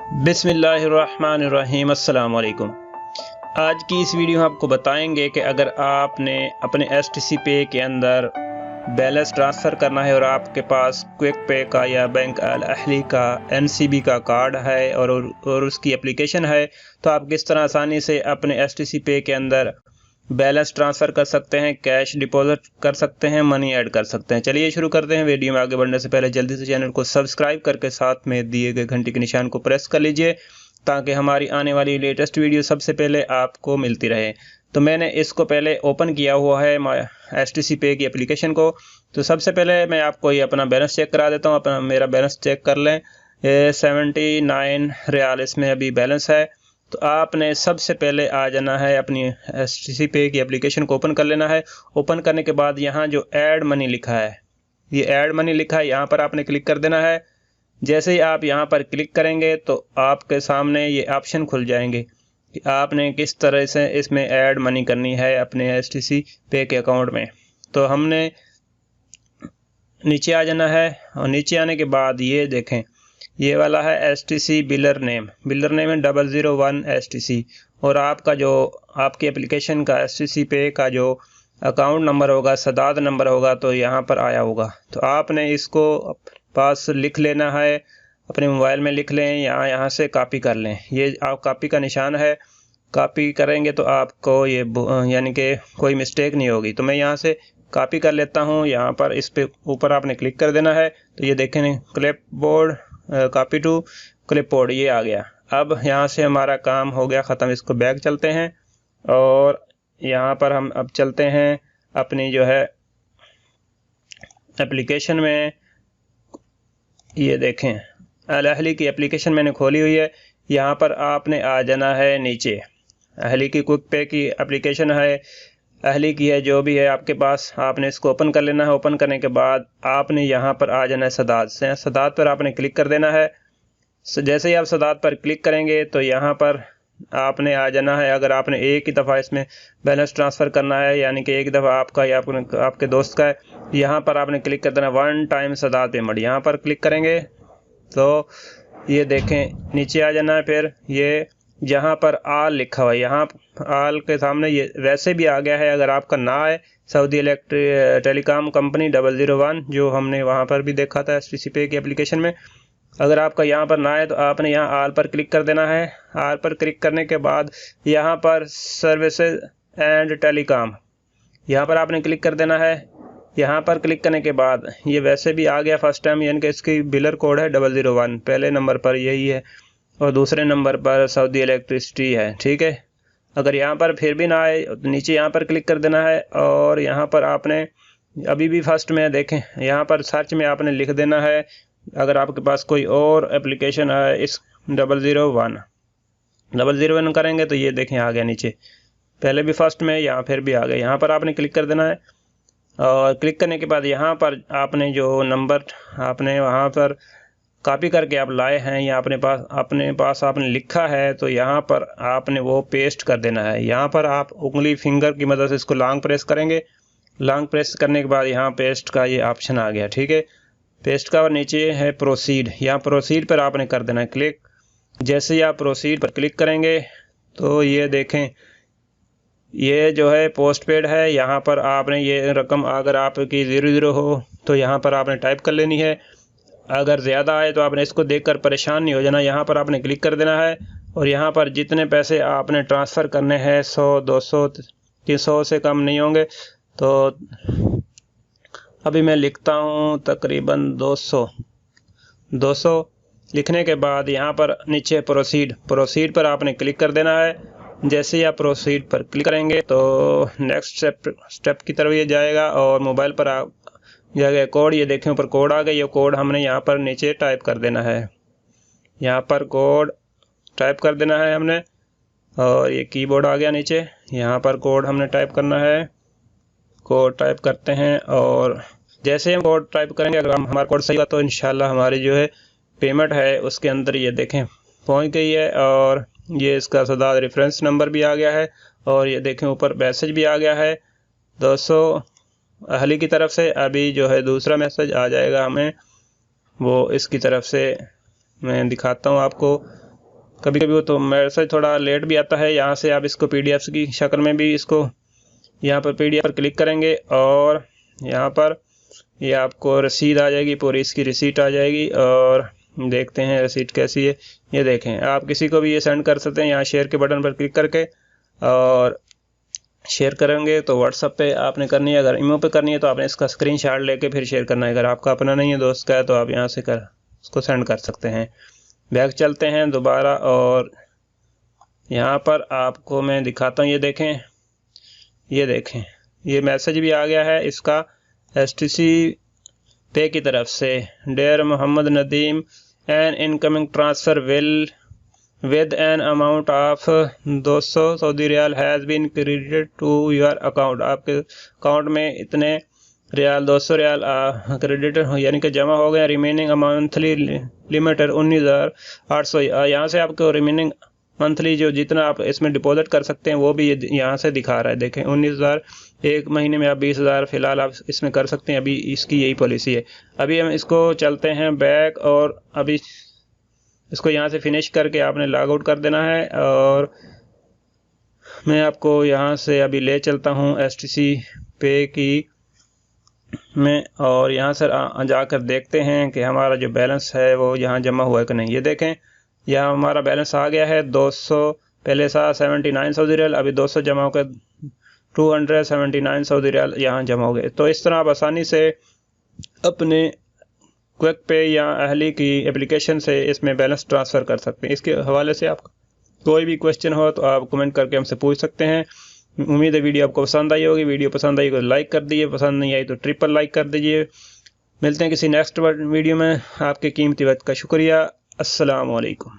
बिस्मिल्लाहिर्रहमानिर्रहीम अस्सलाम वालेकुम। आज की इस वीडियो में आपको बताएंगे कि अगर आपने अपने एसटीसी पे के अंदर बैलेंस ट्रांसफ़र करना है और आपके पास क्विक पे का या बैंक अल अहली का एनसीबी का कार्ड है और उसकी एप्लीकेशन है, तो आप किस तरह आसानी से अपने एसटीसी पे के अंदर बैलेंस ट्रांसफ़र कर सकते हैं, कैश डिपॉजिट कर सकते हैं, मनी ऐड कर सकते हैं। चलिए शुरू करते हैं। वीडियो में आगे बढ़ने से पहले जल्दी से चैनल को सब्सक्राइब करके साथ में दिए गए घंटी के निशान को प्रेस कर लीजिए ताकि हमारी आने वाली लेटेस्ट वीडियो सबसे पहले आपको मिलती रहे। तो मैंने इसको पहले ओपन किया हुआ है एसटीसी पे की एप्लीकेशन को। तो सबसे पहले मैं आपको ये अपना बैलेंस चेक करा देता हूँ। अपना मेरा बैलेंस चेक कर लें। 79 रियाल इसमें अभी बैलेंस है। तो आपने सबसे पहले आ जाना है, अपनी एसटीसी पे की एप्लीकेशन को ओपन कर लेना है। ओपन करने के बाद यहाँ जो ऐड मनी लिखा है, ये ऐड मनी लिखा है, यहाँ पर आपने क्लिक कर देना है। जैसे ही आप यहाँ पर क्लिक करेंगे तो आपके सामने ये ऑप्शन खुल जाएंगे कि आपने किस तरह से इसमें ऐड मनी करनी है अपने एसटीसी पे के अकाउंट में। तो हमने नीचे आ जाना है और नीचे आने के बाद ये देखें, ये वाला है एसटीसी बिलर नेम है 001 एसटीसी। और आपका जो आपकी एप्लीकेशन का एसटीसी पे का जो अकाउंट नंबर होगा, सदाद नंबर होगा, तो यहाँ पर आया होगा। तो आपने इसको पास लिख लेना है, अपने मोबाइल में लिख लें या यहाँ से कॉपी कर लें। ये आप कॉपी का निशान है, कॉपी करेंगे तो आपको ये यानी कि कोई मिस्टेक नहीं होगी। तो मैं यहाँ से कॉपी कर लेता हूँ। यहाँ पर इस पे ऊपर आपने क्लिक कर देना है। तो ये देखें, क्लिपबोर्ड कॉपी टू क्लिपबोर्ड, ये आ गया। अब यहाँ से हमारा काम हो गया ख़त्म। इसको बैक चलते हैं और यहाँ पर हम अब चलते हैं अपनी जो है एप्लीकेशन में। ये देखें, अल अहली की एप्लीकेशन मैंने खोली हुई है। यहाँ पर आपने आ जाना है नीचे। अहली की क्विक पे की एप्लीकेशन है, अहली की है, जो भी है आपके पास, आपने इसको ओपन कर लेना है। ओपन करने के बाद आपने यहाँ पर आ जाना है सदाद पर आपने क्लिक कर देना है। जैसे ही आप सदाद पर क्लिक करेंगे तो यहाँ पर आपने आ जाना है। अगर आपने एक ही दफ़ा इसमें बैलेंस ट्रांसफ़र करना है, यानी कि एक दफ़ा आपका या आपके दोस्त का है, यहाँ पर आपने क्लिक कर देना वन टाइम सदाद पेमेंट। यहाँ पर क्लिक करेंगे तो ये देखें नीचे आ जाना है। फिर ये जहाँ पर आल लिखा हुआ है, यहाँ आल के सामने ये वैसे भी आ गया है। अगर आपका ना है, सऊदी टेलीकॉम कंपनी 001, जो हमने वहाँ पर भी देखा था एसटीसी पे की एप्लीकेशन में, अगर आपका यहाँ पर ना है तो आपने यहाँ आल पर क्लिक कर देना है। आल पर क्लिक करने के बाद यहाँ पर सर्विसेज एंड टेलीकॉम, यहाँ पर आपने क्लिक कर देना है। यहाँ पर क्लिक करने के बाद ये वैसे भी आ गया फर्स्ट टाइम, यानी कि इसकी बिलर कोड है 001, पहले नंबर पर यही है और दूसरे नंबर पर सऊदी इलेक्ट्रिसिटी है। ठीक है। अगर यहाँ पर फिर भी ना आए तो नीचे यहाँ पर क्लिक कर देना है और यहाँ पर आपने अभी भी फर्स्ट में देखें, यहाँ पर सर्च में आपने लिख देना है। अगर आपके पास कोई और एप्लीकेशन है इस 001 करेंगे तो ये देखें आ गया नीचे, पहले भी फर्स्ट में, यहाँ फिर भी आ गया। यहाँ पर आपने क्लिक कर देना है और क्लिक करने के बाद यहाँ पर आपने जो नंबर आपने वहाँ पर कॉपी करके आप लाए हैं या अपने पास आपने लिखा है, तो यहाँ पर आपने वो पेस्ट कर देना है। यहाँ पर आप उंगली फिंगर की मदद से इसको लॉन्ग प्रेस करेंगे। लॉन्ग प्रेस करने के बाद यहाँ पेस्ट का ये ऑप्शन आ गया। ठीक है, पेस्ट का, और नीचे है प्रोसीड, यहाँ प्रोसीड पर आपने कर देना है क्लिक। जैसे ही आप प्रोसीड पर क्लिक करेंगे तो ये देखें, ये जो है पोस्ट पेड है। यहाँ पर आपने ये रकम अगर आपकी 00 हो तो यहाँ पर आपने टाइप कर लेनी है। अगर ज़्यादा आए तो आपने इसको देखकर परेशान नहीं हो जाना। यहाँ पर आपने क्लिक कर देना है और यहाँ पर जितने पैसे आपने ट्रांसफ़र करने हैं 100, 200, 300 से कम नहीं होंगे। तो अभी मैं लिखता हूँ तकरीबन 200 लिखने के बाद यहाँ पर नीचे प्रोसीड पर आपने क्लिक कर देना है। जैसे ही आप प्रोसीड पर क्लिक करेंगे तो नेक्स्ट स्टेप की तरफ ये जाएगा और मोबाइल पर आप जाएगा कोड। ये देखें ऊपर कोड आ गया, ये कोड हमने यहाँ पर नीचे टाइप कर देना है। यहाँ पर कोड टाइप कर देना है हमने और ये कीबोर्ड आ गया नीचे, यहाँ पर कोड हमने टाइप करना है। कोड टाइप करते हैं और जैसे हम कोड टाइप करेंगे, अगर हमारा कोड सही हुआ तो इंशाल्लाह हमारी जो है पेमेंट है उसके अंदर ये देखें पहुँच गई है। और ये इसका सदाद रेफरेंस नंबर भी आ गया है और ये देखें ऊपर मैसेज भी आ गया है 200 अहली की तरफ से। अभी जो है दूसरा मैसेज आ जाएगा हमें, वो इसकी तरफ से मैं दिखाता हूँ आपको। कभी कभी वो तो मैसेज थोड़ा लेट भी आता है। यहाँ से आप इसको PDF की शक्ल में भी इसको यहाँ पर PDF पर क्लिक करेंगे और यहाँ पर ये आपको रसीद आ जाएगी, पूरी इसकी रिसीट आ जाएगी। और देखते हैं रिसीट कैसी है। ये देखें, आप किसी को भी ये सेंड कर सकते हैं यहाँ शेयर के बटन पर क्लिक करके, और शेयर करेंगे तो व्हाट्सएप पे आपने करनी है। अगर ईमो पे करनी है तो आपने इसका स्क्रीनशॉट लेके फिर शेयर करना है। अगर आपका अपना नहीं है, दोस्त का है, तो आप यहाँ से उसको सेंड कर सकते हैं। बैक चलते हैं दोबारा और यहाँ पर आपको मैं दिखाता हूँ। ये देखें, ये मैसेज भी आ गया है इसका STC पे की तरफ से। Dear Mohammad Nadeem, an incoming transfer will with an amount of 200 Saudi riyal has been credited to your account. आपके अकाउंट में इतने रियाल 200 रियाल क्रेडिट यानी कि जमा हो गए। Remaining monthly limited 19,800। यहाँ से आपको रिमेनिंग मंथली जो जितना आप इसमें डिपॉजिट कर सकते हैं वो भी यहाँ से दिखा रहा है। देखें 19,000, एक महीने में आप 20,000 फिलहाल आप इसमें कर सकते हैं। अभी इसकी यही पॉलिसी है। अभी हम इसको चलते हैं बैक और अभी इसको यहाँ से फिनिश करके आपने लॉग आउट कर देना है। और मैं आपको यहाँ से अभी ले चलता हूँ STC पे की में, और यहाँ से जाकर देखते हैं कि हमारा जो बैलेंस है वो यहाँ जमा हुआ है कि नहीं। ये देखें, यहाँ हमारा बैलेंस आ गया है 200, पहले था 79 सऊदी रियाल, अभी 200 जमा हो गए, 279 सऊदी रियाल यहाँ जमा हो गए। तो इस तरह आप आसानी से अपने क्विक पे या अहली की एप्लीकेशन से इसमें बैलेंस ट्रांसफ़र कर सकते हैं। इसके हवाले से आपका कोई भी क्वेश्चन हो तो आप कमेंट करके हमसे पूछ सकते हैं। उम्मीद है वीडियो आपको पसंद आई होगी। वीडियो पसंद आई तो लाइक कर दीजिए, पसंद नहीं आई तो ट्रिपल लाइक कर दीजिए। मिलते हैं किसी नेक्स्ट वीडियो में। आपके कीमती वक्त का शुक्रिया। अस्सलाम वालेकुम।